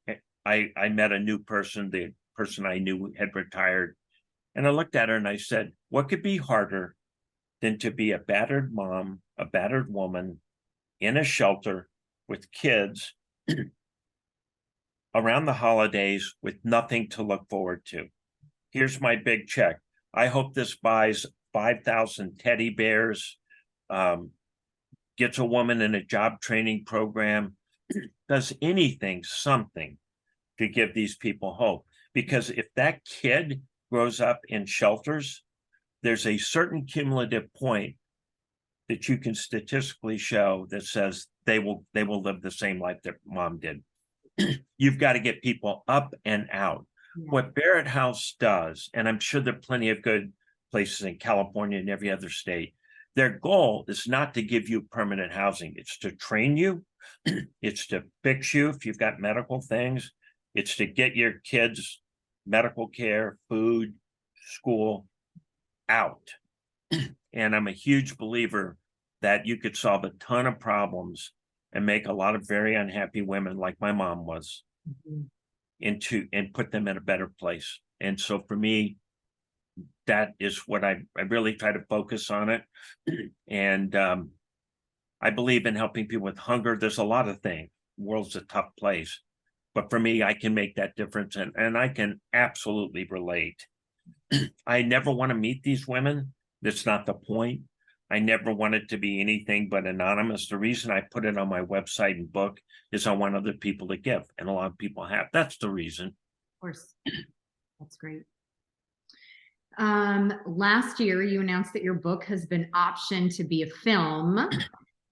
I met a new person, the person I knew had retired. And I looked at her and I said, what could be harder than to be a battered mom, a battered woman in a shelter with kids around the holidays with nothing to look forward to? Here's my big check. I hope this buys 5,000 teddy bears, gets a woman in a job training program, does anything, something to give these people hope. Because if that kid grows up in shelters, there's a certain cumulative point that you can statistically show that says they will live the same life that mom did. You've got to get people up and out. Yeah. What Barrett House does, and I'm sure there are plenty of good places in California and every other state, their goal is not to give you permanent housing. It's to train you. It's to fix you if you've got medical things. It's to get your kids medical care, food, school out. And I'm a huge believer that you could solve a ton of problems and make a lot of very unhappy women, like my mom was, and put them in a better place. And so for me, that is what I really try to focus on it. And I believe in helping people with hunger. There's a lot of things. The world's a tough place. But for me, I can make that difference, and I can absolutely relate. I never want to meet these women. That's not the point. I never want it to be anything but anonymous. The reason I put it on my website and book is I want other people to give, and a lot of people have. That's the reason. Of course. That's great. Last year, you announced that your book has been optioned to be a film.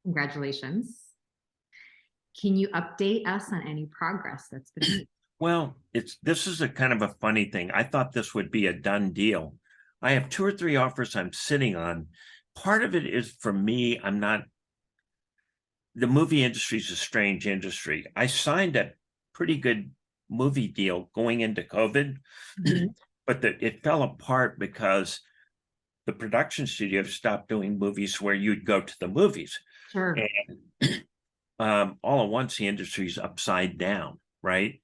Congratulations. Can you update us on any progress that's been made? Well, this is a kind of a funny thing. I thought this would be a done deal. I have 2 or 3 offers I'm sitting on. Part of it is, for me, the movie industry is a strange industry. I signed a pretty good movie deal going into COVID, but it fell apart because the production studio stopped doing movies where you'd go to the movies. Sure. And all at once, the industry's upside down, right?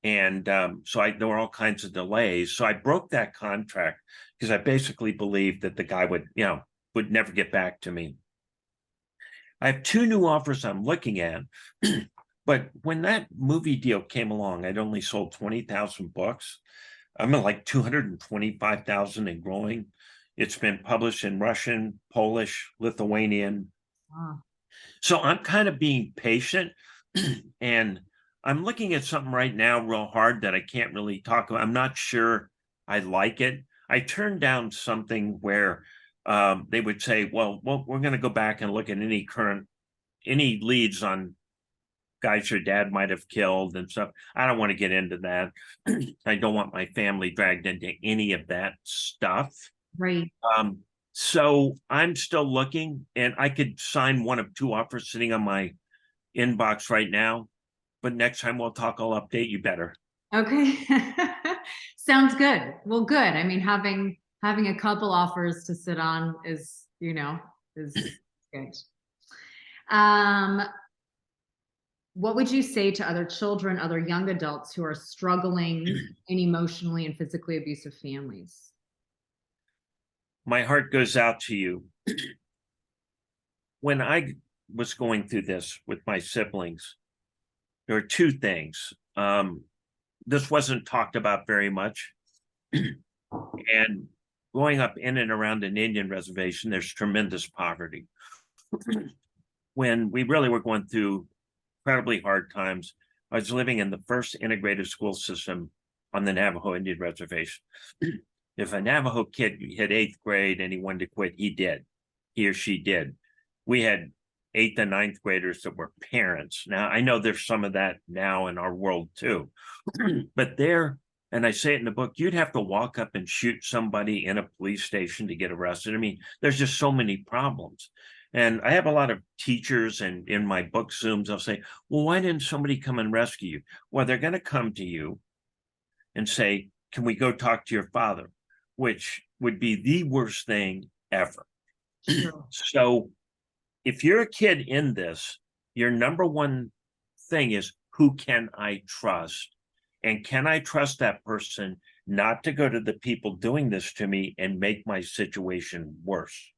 And so there were all kinds of delays. So I broke that contract because I basically believed that the guy would never get back to me. I have 2 new offers I'm looking at, but when that movie deal came along, I'd only sold 20,000 books. I'm at like 225,000 and growing. It's been published in Russian, Polish, Lithuanian. Wow. So I'm kind of being patient, and I'm looking at something right now real hard that I can't really talk about. I'm not sure I like it. I turned down something where they would say, well, we're going to go back and look at any leads on guys your dad might have killed and stuff. I don't want to get into that. I don't want my family dragged into any of that stuff. Right. Um, so I'm still looking, and I could sign one of two offers sitting on my inbox right now. But next time we'll talk, I'll update you better. Okay. Sounds good. Well, good. I mean, having a couple offers to sit on is, is good. Um, what would you say to other children, other young adults who are struggling in emotionally and physically abusive families? My heart goes out to you. When I was going through this with my siblings, there are two things. This wasn't talked about very much. And growing up in and around an Indian reservation, there's tremendous poverty. When we really were going through incredibly hard times, I was living in the first integrated school system on the Navajo Indian Reservation. If a Navajo kid hit 8th grade and he wanted to quit, he did. He or she did. We had 8th and 9th graders that were parents. Now, I know there's some of that now in our world too. But there, and I say it in the book, you'd have to walk up and shoot somebody in a police station to get arrested. I mean, there's just so many problems. And I have a lot of teachers, and in my book Zooms, I'll say, well, why didn't somebody come and rescue you? Well, they're going to come to you and say, can we go talk to your father? Which would be the worst thing ever. Sure. So if you're a kid in this, your number one thing is, who can I trust? And can I trust that person not to go to the people doing this to me and make my situation worse?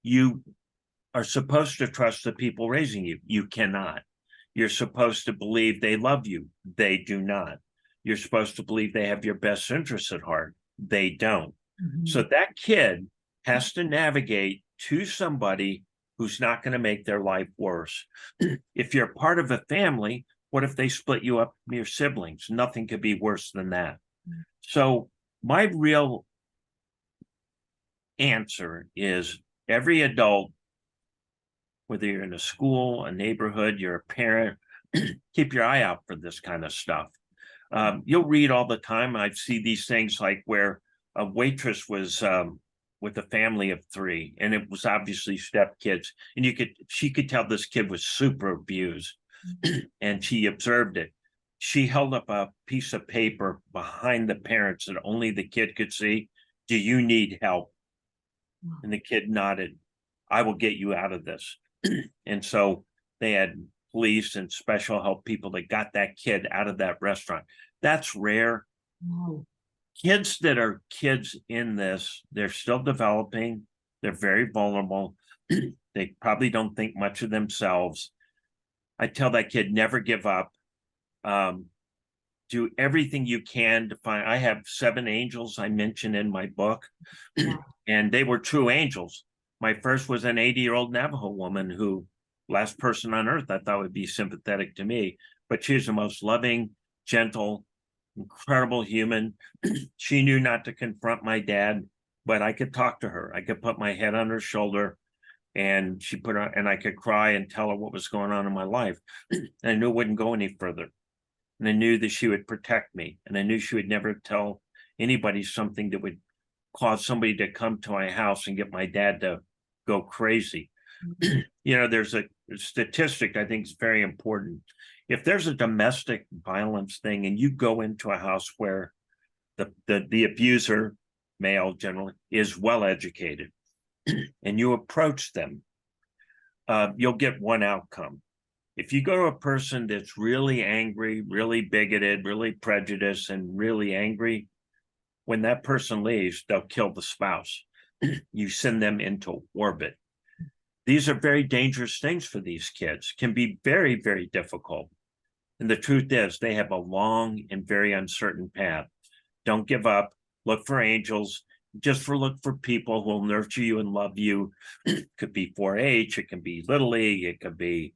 You are supposed to trust the people raising you. You cannot. You're supposed to believe they love you. They do not. You're supposed to believe they have your best interests at heart. They don't. Mhm. So that kid has to navigate to somebody who's not going to make their life worse. If you're part of a family, what if they split you up from your siblings? Nothing could be worse than that. So my real answer is, every adult, whether you're in a school, a neighborhood, you're a parent, keep your eye out for this kind of stuff. You'll read all the time. I see these things like where a waitress was with a family of 3, and it was obviously stepkids, and she could tell this kid was super abused, and she observed it. She held up a piece of paper behind the parents that only the kid could see. Do you need help? And the kid nodded. I will get you out of this. And so they had police and special help people that got that kid out of that restaurant. That's rare. Wow. Kids that are kids in this, they're still developing. They're very vulnerable. They probably don't think much of themselves. I tell that kid, never give up. Do everything you can to find. I have 7 angels I mention in my book, and they were true angels. My first was an 80-year-old Navajo woman who, last person on earth I thought would be sympathetic to me, but she's the most loving, gentle, incredible human. She knew not to confront my dad, but I could talk to her. I could put my head on her shoulder, and and I could cry and tell her what was going on in my life. And I knew it wouldn't go any further. And I knew that she would protect me. And I knew she would never tell anybody something that would cause somebody to come to my house and get my dad to go crazy. There's a statistic I think is very important. If there's a domestic violence thing and you go into a house where the abuser, male generally, is well educated, and you approach them, you'll get one outcome. If you go to a person that's really angry, really bigoted, really prejudiced, and really angry, when that person leaves, they'll kill the spouse. You send them into orbit. These are very dangerous things for these kids, can be very, very difficult. And the truth is, they have a long and very uncertain path. Don't give up. Look for angels. Look for people who will nurture you and love you. It could be 4-H, it can be Little League, it could be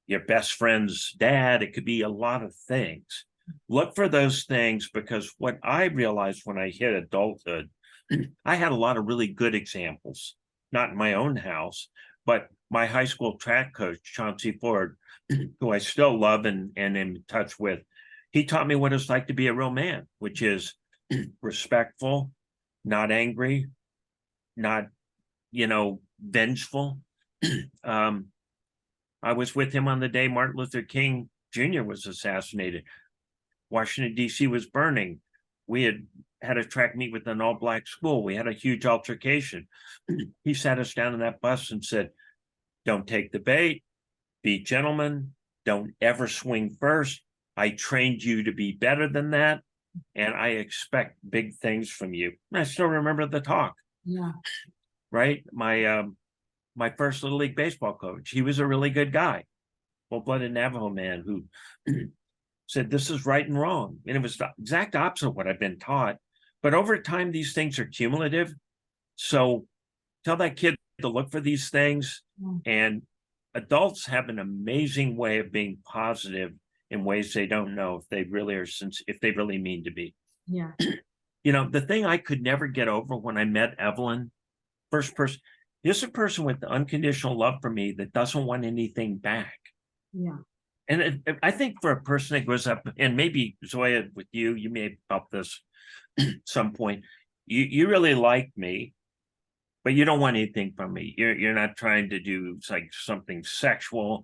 your best friend's dad, it could be a lot of things. Look for those things, because what I realized when I hit adulthood, I had a lot of really good examples, not in my own house, but my high school track coach, Chauncey Ford, who I still love and am in touch with, he taught me what it's like to be a real man, which is respectful, not angry, not, vengeful. I was with him on the day Martin Luther King Jr. was assassinated. Washington, D.C. was burning. We had a track meet with an all-black school. We had a huge altercation. He sat us down in that bus and said, don't take the bait, be gentlemen, don't ever swing first. I trained you to be better than that, and I expect big things from you. And I still remember the talk. Yeah. Right? My first Little League baseball coach, he was a really good guy, full-blooded Navajo man who said, this is right and wrong. And it was the exact opposite of what I've been taught. But over time, these things are cumulative. So tell that kid to look for these things. And adults have an amazing way of being positive in ways they don't know if they really are, if they really mean to be. Yeah. The thing I could never get over when I met Evelyn, first person, this is a person with unconditional love for me that doesn't want anything back. Yeah. And I think for a person that grows up, and maybe Zoya with you may have felt this at some point, you really like me, but you don't want anything from me. You're not trying to do like something sexual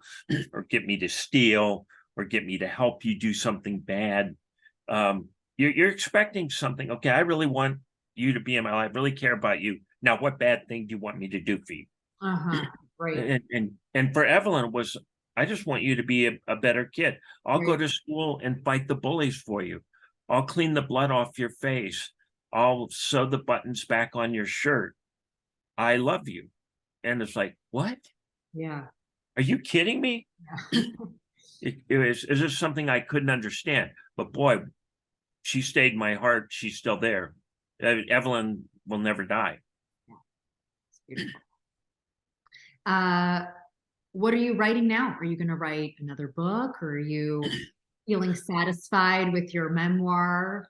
or get me to steal or get me to help you do something bad. You're expecting something. Okay, I really want you to be in my life. I really care about you. Now, what bad thing do you want me to do for you? Right. And for Evelyn, it was, I just want you to be a better kid. I'll go Right. to school and fight the bullies for you. I'll clean the blood off your face. I'll sew the buttons back on your shirt. I love you. And it's like, what? Yeah. Are you kidding me? Yeah. Is this something I couldn't understand? But boy, she stayed in my heart. She's still there. Evelyn will never die. It's beautiful. What are you writing now? Are you going to write another book, or are you feeling satisfied with your memoir?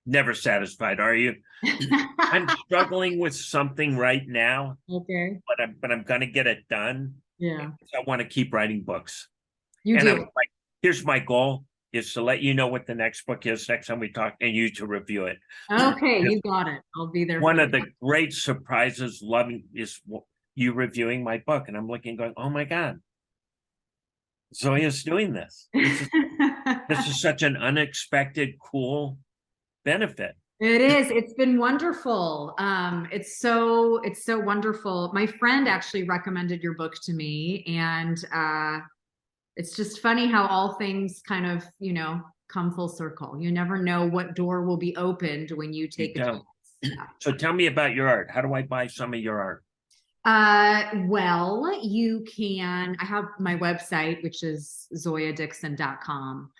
Never satisfied, are you? I'm struggling with something right now, Okay. but I'm gonna get it done. Yeah. I want to keep writing books. You And I'm do. like, here's my goal is to let you know what the next book is next time we talk and you to review it. Okay, you got it. I'll be there. One of the great surprises loving is you reviewing my book. And I'm looking going, oh my God, Zoya's doing this. This is such an unexpected, cool benefit. It is. It's been wonderful. It's so wonderful. My friend actually recommended your book to me, and it's just funny how all things kind of, come full circle. You never know what door will be opened when you take a chance. So tell me about your art. How do I buy some of your art? Well, you can, I have my website, which is zoyadixon.com.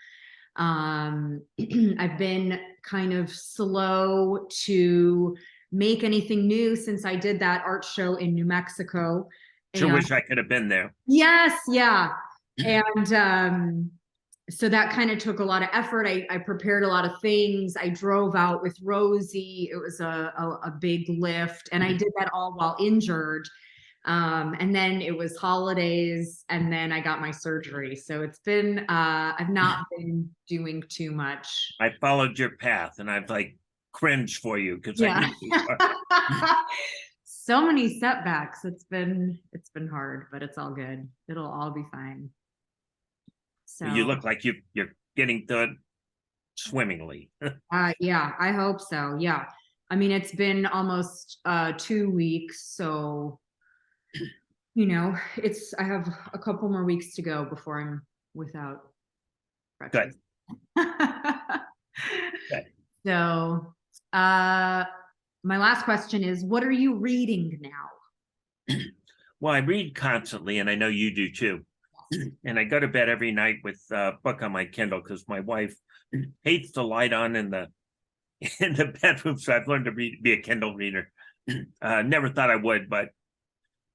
I've been kind of slow to make anything new since I did that art show in New Mexico. Sure wish I could have been there. Yes, yeah. And so that kind of took a lot of effort. I prepared a lot of things. I drove out with Rosie. It was a big lift, and I did that all while injured. And then it was holidays, and then I got my surgery. So it's been, I've not been doing too much. I followed your path, and I've like cringed for you because Yeah. I So many setbacks. It's been hard, but it's all good. It'll all be fine. So you look like you're getting through it swimmingly. yeah, I hope so. Yeah. I mean, it's been almost 2 weeks, so I have a couple more weeks to go before I'm without crutches. Good. Good. So, my last question is, what are you reading now? Well, I read constantly, and I know you do too. And I go to bed every night with a book on my Kindle because my wife hates the light on in the bedroom. So I've learned to be a Kindle reader. Never thought I would, but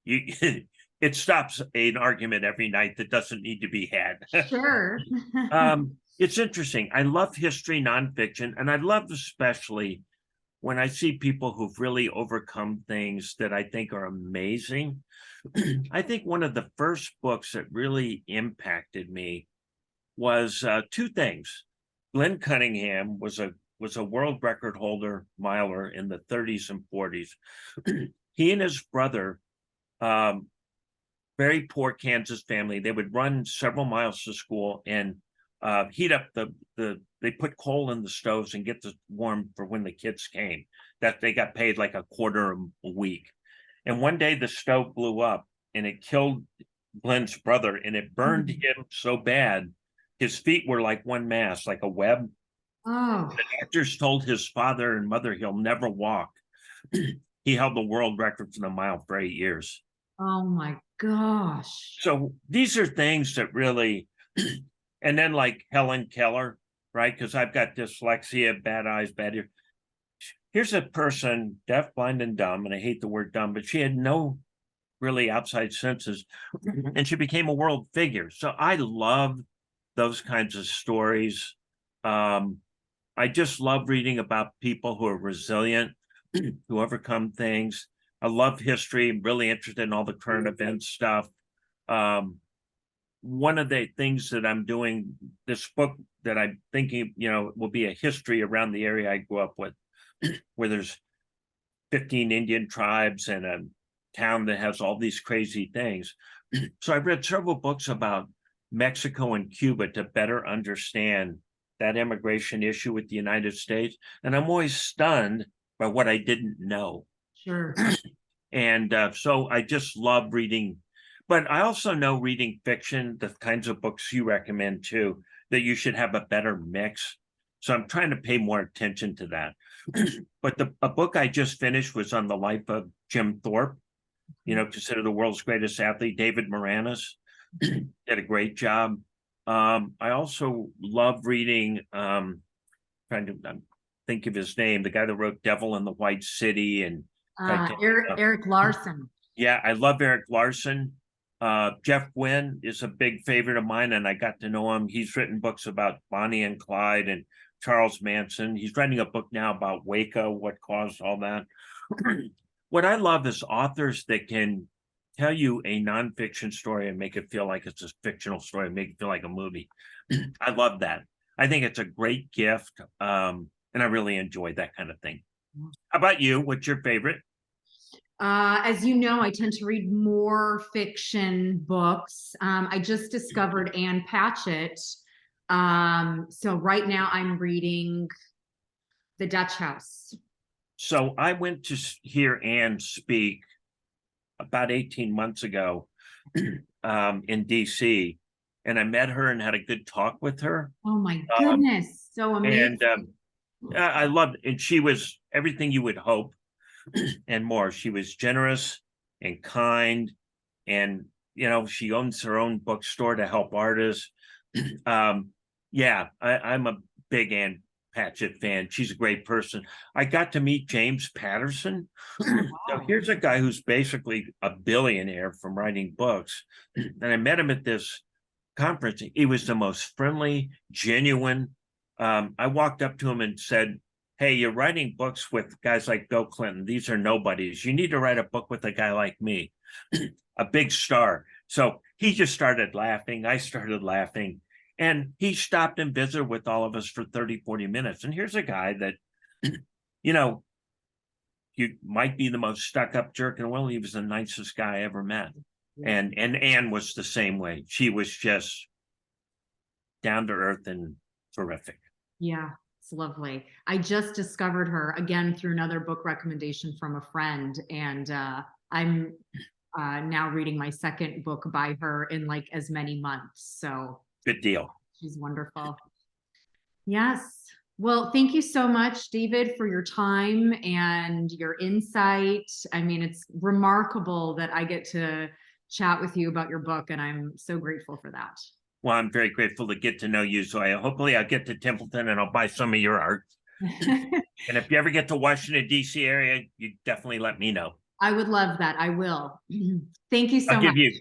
it stops an argument every night that doesn't need to be had. Sure. It's interesting. I love history nonfiction, and I love especially when I see people who've really overcome things that I think are amazing, I think one of the first books that really impacted me was two things. Glenn Cunningham was a world record holder miler in the 30s and 40s. He and his brother, very poor Kansas family, they would run several miles to school and heat up they put coal in the stoves and get the warm for when the kids came. That they got paid like a quarter a week. And one day the stove blew up and it killed Glenn's brother and it burned him so bad. His feet were like one mass, like a web. Oh, The doctors told his father and mother he'll never walk. He held the world record for the mile for 8 years. oh my gosh. So these are things that really, and then like Helen Keller, right? Because I've got dyslexia, bad eyes, bad ear. Here's a person, deaf, blind, and dumb, and I hate the word dumb, but she had no really outside senses, and she became a world figure. So I love those kinds of stories. I just love reading about people who are resilient, who overcome things. I love history. I'm really interested in all the current events stuff. One of the things that I'm doing, this book that I'm thinking, will be a history around the area I grew up with, where there's 15 Indian tribes and a town that has all these crazy things. So I've read several books about Mexico and Cuba to better understand that immigration issue with the United States. And I'm always stunned by what I didn't know. Sure. And so I just love reading, but I also know reading fiction, the kinds of books you recommend too, that you should have a better mix. So I'm trying to pay more attention to that. But a book I just finished was on the life of Jim Thorpe, considered the world's greatest athlete. David Moranis did a great job. I also love reading, trying to think of his name, the guy that wrote Devil in the White City and Eric Larson. Yeah, I love Eric Larson. Jeff Gwynne is a big favorite of mine, and I got to know him. He's written books about Bonnie and Clyde and Charles Manson. He's writing a book now about Waco, what caused all that. What I love is authors that can tell you a nonfiction story and make it feel like it's a fictional story, make it feel like a movie. I love that. I think it's a great gift, and I really enjoy that kind of thing. How about you? What's your favorite? As you know, I tend to read more fiction books. I just discovered Anne Patchett. So right now I'm reading The Dutch House. So I went to hear Anne speak about 18 months ago in DC, and I met her and had a good talk with her. Oh my goodness, so amazing. And I loved it. And she was everything you would hope and more. She was generous and kind, and she owns her own bookstore to help artists. Yeah, I'm a big Anne Patchett fan. She's a great person. I got to meet James Patterson. Wow. So here's a guy who's basically a billionaire from writing books. And I met him at this conference. He was the most friendly, genuine. I walked up to him and said, "Hey, you're writing books with guys like Bill Clinton. These are nobodies. You need to write a book with a guy like me, a big star." So he just started laughing. I started laughing. And he stopped and visited with all of us for 30, 40 minutes. And here's a guy that, you might be the most stuck-up jerk in the world. He was the nicest guy I ever met. Yeah. And Anne was the same way. She was just down to earth and terrific. Yeah, it's lovely. I just discovered her again through another book recommendation from a friend. And I'm now reading my second book by her in like as many months. So good deal. She's wonderful. Yes. Well, thank you so much, David, for your time and your insight. I mean, it's remarkable that I get to chat with you about your book, and I'm so grateful for that. Well, I'm very grateful to get to know you, Zoya. Hopefully I'll get to Templeton and I'll buy some of your art. And if you ever get to Washington, D.C. area, you definitely let me know. I would love that. I will. Thank you so much. I'll give you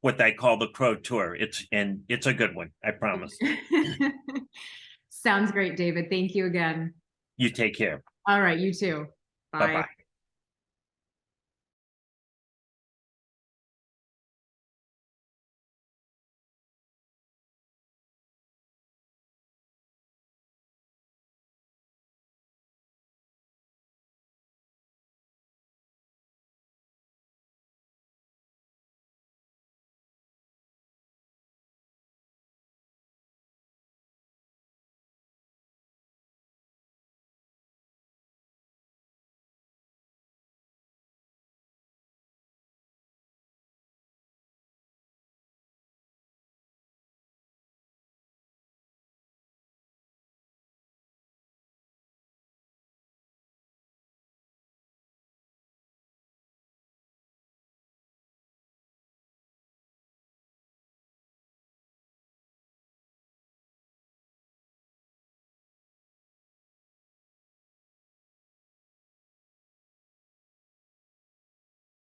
what I call the Crow Tour. It's a good one, I promise. Sounds great, David. Thank you again. You take care. All right, you too. Bye Bye. bye.